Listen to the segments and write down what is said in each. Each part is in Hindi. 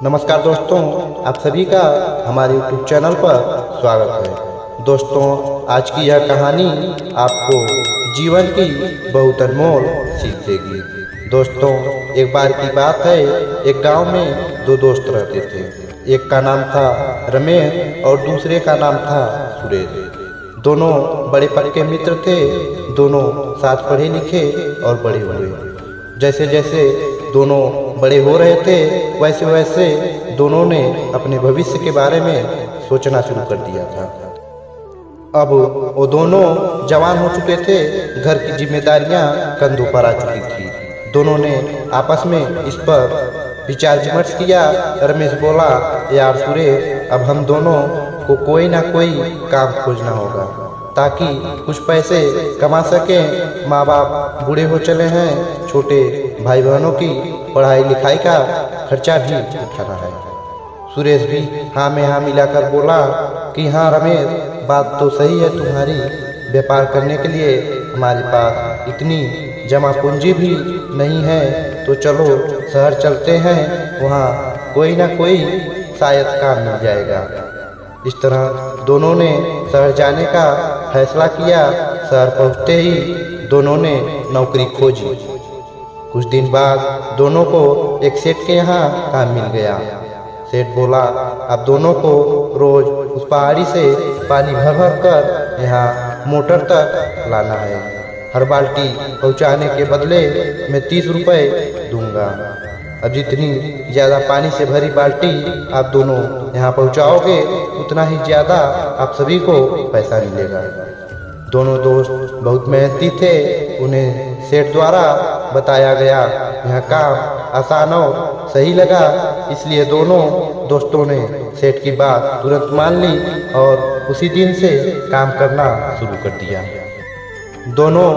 नमस्कार दोस्तों, आप सभी का हमारे YouTube चैनल पर स्वागत है। दोस्तों, आज की यह कहानी आपको जीवन की बहुत अनमोल सीख देगी। दोस्तों, एक बार की बात है, एक गांव में दो दोस्त रहते थे। एक का नाम था रमेश और दूसरे का नाम था सुरेश। दोनों बड़े पक्के मित्र थे। दोनों साथ पढ़े लिखे और बड़े हुए। जैसे जैसे दोनों बड़े हो रहे थे वैसे वैसे दोनों ने अपने भविष्य के बारे में सोचना शुरू कर दिया था। अब वो दोनों जवान हो चुके थे। घर की जिम्मेदारियां कंधों पर आ चुकी थी। दोनों ने आपस में इस पर विचार विमर्श किया। रमेश बोला, यार सुरेश, अब हम दोनों को कोई ना कोई काम खोजना होगा ताकि कुछ पैसे कमा सकें। माँ बाप बूढ़े हो चले हैं, छोटे भाई बहनों की पढ़ाई लिखाई का खर्चा भी उठाना है। सुरेश भी हाँ में हाँ मिलाकर बोला कि हाँ रमेश, बात तो सही है तुम्हारी। व्यापार करने के लिए हमारे पास इतनी जमा पूंजी भी नहीं है, तो चलो शहर चलते हैं, वहाँ कोई ना कोई शायद काम मिल जाएगा। इस तरह दोनों ने शहर जाने का फैसला किया। शहर पहुँचते ही दोनों ने नौकरी खोजी। कुछ दिन बाद दोनों को एक सेठ के यहाँ काम मिल गया। सेठ बोला, अब दोनों को रोज उस पहाड़ी से पानी भर भर कर यहाँ मोटर तक लाना है। हर बाल्टी पहुँचाने के बदले मैं 30 रुपए दूंगा। अब जितनी ज़्यादा पानी से भरी बाल्टी आप दोनों यहाँ पहुँचाओगे, उतना ही ज़्यादा आप सभी को पैसा मिलेगा। दोनों दोस्त बहुत मेहनती थे। उन्हें सेठ द्वारा बताया गया यह काम आसान और सही लगा, इसलिए दोनों दोस्तों ने सेठ की बात तुरंत मान ली और उसी दिन से काम करना शुरू कर दिया। दोनों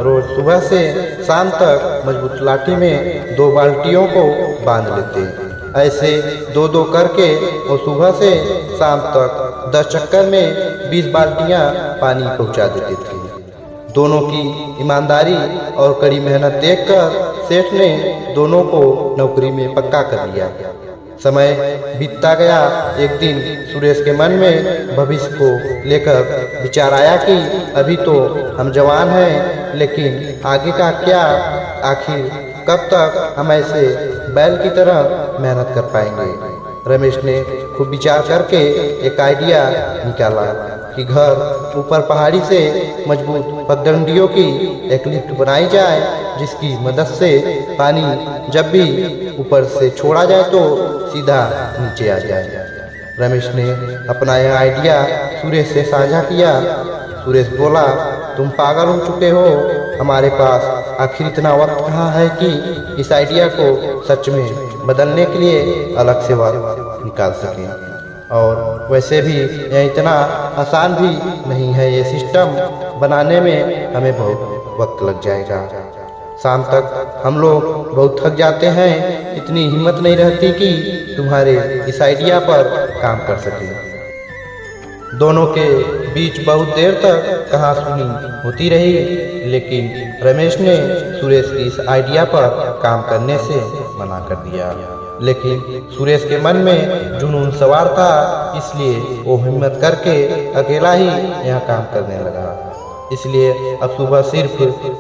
रोज सुबह से शाम तक मजबूत लाठी में 2 बाल्टियों को बांध लेते। ऐसे 2-2 करके वो सुबह से शाम तक 10 चक्कर में 20 बाल्टियां पानी पहुंचा देते थे। दोनों की ईमानदारी और कड़ी मेहनत देखकर सेठ ने दोनों को नौकरी में पक्का कर लिया। समय बीतता गया। एक दिन सुरेश के मन में भविष्य को लेकर विचार आया कि अभी तो हम जवान हैं, लेकिन आगे का क्या? आखिर कब तक हम ऐसे बैल की तरह मेहनत कर पाएंगे? रमेश ने खूब विचार करके एक आइडिया निकाला कि घर ऊपर पहाड़ी से मजबूत पगडंडियों की एक लिफ्ट बनाई जाए, जिसकी मदद से पानी जब भी ऊपर से छोड़ा जाए तो सीधा नीचे आ जाए। रमेश ने अपना यह आइडिया सुरेश से साझा किया। सुरेश बोला, तुम पागल हो चुके हो, हमारे पास आखिर इतना वक्त कहाँ है कि इस आइडिया को सच में बदलने के लिए अलग से वक्त निकाल सकें। और वैसे भी यह इतना आसान भी नहीं है। ये सिस्टम बनाने में हमें बहुत वक्त लग जाएगा। शाम तक हम लोग बहुत थक जाते हैं। इतनी हिम्मत नहीं रहती कि तुम्हारे इस आइडिया पर काम कर सकें। दोनों के बीच बहुत देर तक कहासुनी होती रही, लेकिन रमेश ने सुरेश की इस आइडिया पर काम करने से मना कर दिया। लेकिन सुरेश के मन में जुनून सवार था, इसलिए वो हिम्मत करके अकेला ही यह काम करने लगा। इसलिए अब सुबह सिर्फ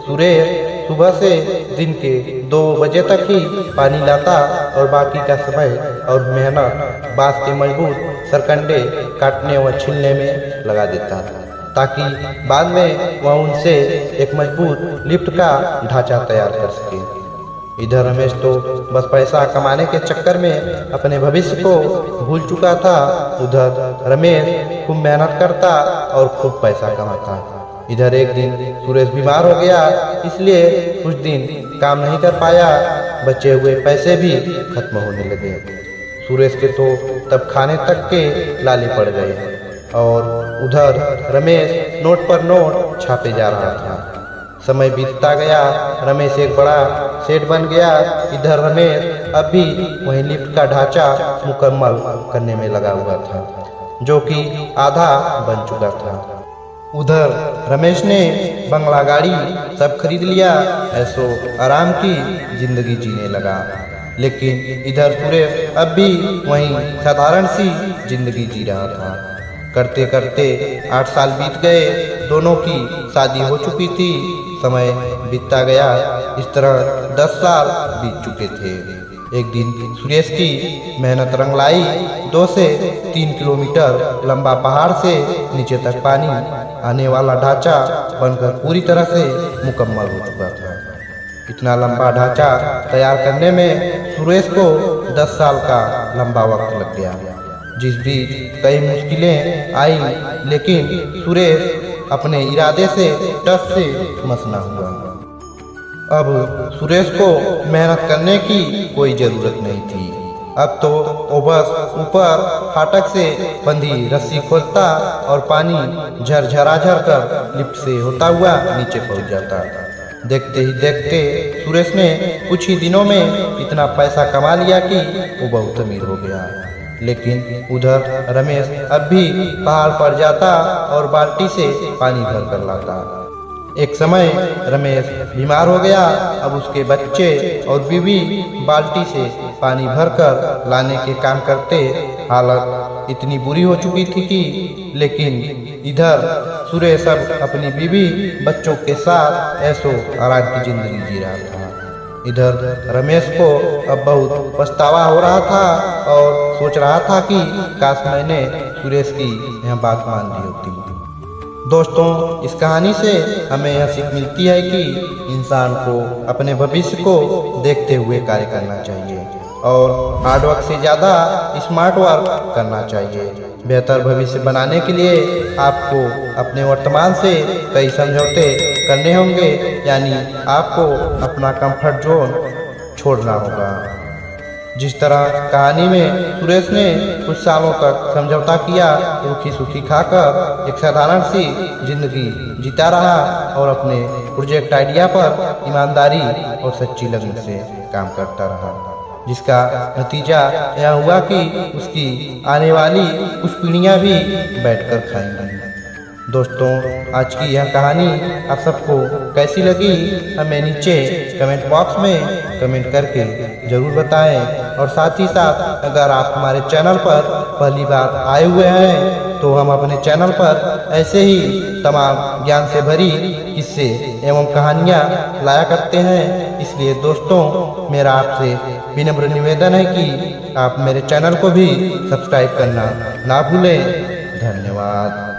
सुरेश सुबह से दिन के 2 बजे तक ही पानी लाता और बाकी का समय और मेहनत बांस के मजबूत सरकंडे काटने व छीलने में लगा देता, ताकि बाद में वह उनसे एक मजबूत लिफ्ट का ढांचा तैयार कर सके। इधर रमेश तो बस पैसा कमाने के चक्कर में अपने भविष्य को भूल चुका था। उधर रमेश खूब मेहनत करता और खूब पैसा कमाता। इधर एक दिन सुरेश बीमार हो गया, इसलिए कुछ दिन काम नहीं कर पाया। बचे हुए पैसे भी खत्म होने लगे। सुरेश के तो तब खाने तक के लाले पड़ गए और उधर रमेश नोट पर नोट छापे जा रहा था। समय बीतता गया। रमेश एक बड़ा सेठ बन गया। इधर रमेश अब भी वही लिफ्ट का ढांचा मुकम्मल करने में लगा हुआ था, जो कि आधा बन चुका था। उधर रमेश ने बंगला गाड़ी सब खरीद लिया। ऐसो आराम की जिंदगी जीने लगा। लेकिन इधर सुरेश अब भी वहीं साधारण सी जिंदगी जी रहा था। करते करते 8 साल बीत गए। दोनों की शादी हो चुकी थी। समय बीतता गया। इस तरह 10 साल बीत चुके थे। एक दिन सुरेश की मेहनत रंग लाई। 2 से 3 किलोमीटर लंबा पहाड़ से नीचे तक पानी आने वाला ढांचा बनकर पूरी तरह से मुकम्मल हो चुका था। इतना लंबा ढांचा तैयार करने में सुरेश को 10 साल का लंबा वक्त लग गया। जिस बीच कई मुश्किलें आई, लेकिन सुरेश अपने इरादे से टस से मस न हुआ। अब सुरेश को मेहनत करने की कोई जरूरत नहीं थी। अब तो वो बस ऊपर फाटक से बंधी रस्सी खोलता और पानी झरझरा कर लिफ्ट से होता हुआ नीचे पहुंच जाता। देखते ही देखते सुरेश ने कुछ ही दिनों में इतना पैसा कमा लिया कि वो बहुत अमीर हो गया। लेकिन उधर रमेश अब भी पहाड़ पर जाता और बाल्टी से पानी भर कर लाता। एक समय रमेश बीमार हो गया। अब उसके बच्चे और बीवी बाल्टी से पानी भरकर लाने के काम करते। हालत इतनी बुरी हो चुकी थी कि लेकिन इधर सुरेश अब अपनी बीवी बच्चों के साथ ऐशो आराम की जिंदगी जी रहा था। इधर रमेश को अब बहुत पछतावा हो रहा था और सोच रहा था कि काश मैंने सुरेश की यह बात मान ली होती। दोस्तों, इस कहानी से हमें यह सीख मिलती है कि इंसान को अपने भविष्य को देखते हुए कार्य करना चाहिए और हार्डवर्क से ज़्यादा स्मार्ट वर्क करना चाहिए। बेहतर भविष्य बनाने के लिए आपको अपने वर्तमान से कई समझौते करने होंगे, यानी आपको अपना कंफर्ट जोन छोड़ना होगा। जिस तरह कहानी में सुरेश ने कुछ सालों तक समझौता किया, रूखी सूखी खाकर एक साधारण सी जिंदगी जीता रहा और अपने प्रोजेक्ट आइडिया पर ईमानदारी और सच्ची लगन से काम करता रहा, जिसका नतीजा यह हुआ कि उसकी आने वाली कुछ पीढ़ियां भी बैठकर खाएंगी। दोस्तों, आज की यह कहानी आप सबको कैसी लगी हमें नीचे कमेंट बॉक्स में कमेंट करके ज़रूर बताएं। और साथ ही साथ अगर आप हमारे चैनल पर पहली बार आए हुए हैं तो हम अपने चैनल पर ऐसे ही तमाम ज्ञान से भरी किस्से एवं कहानियाँ लाया करते हैं। इसलिए दोस्तों, मेरा आपसे विनम्र निवेदन है कि आप मेरे चैनल को भी सब्सक्राइब करना ना भूलें। धन्यवाद।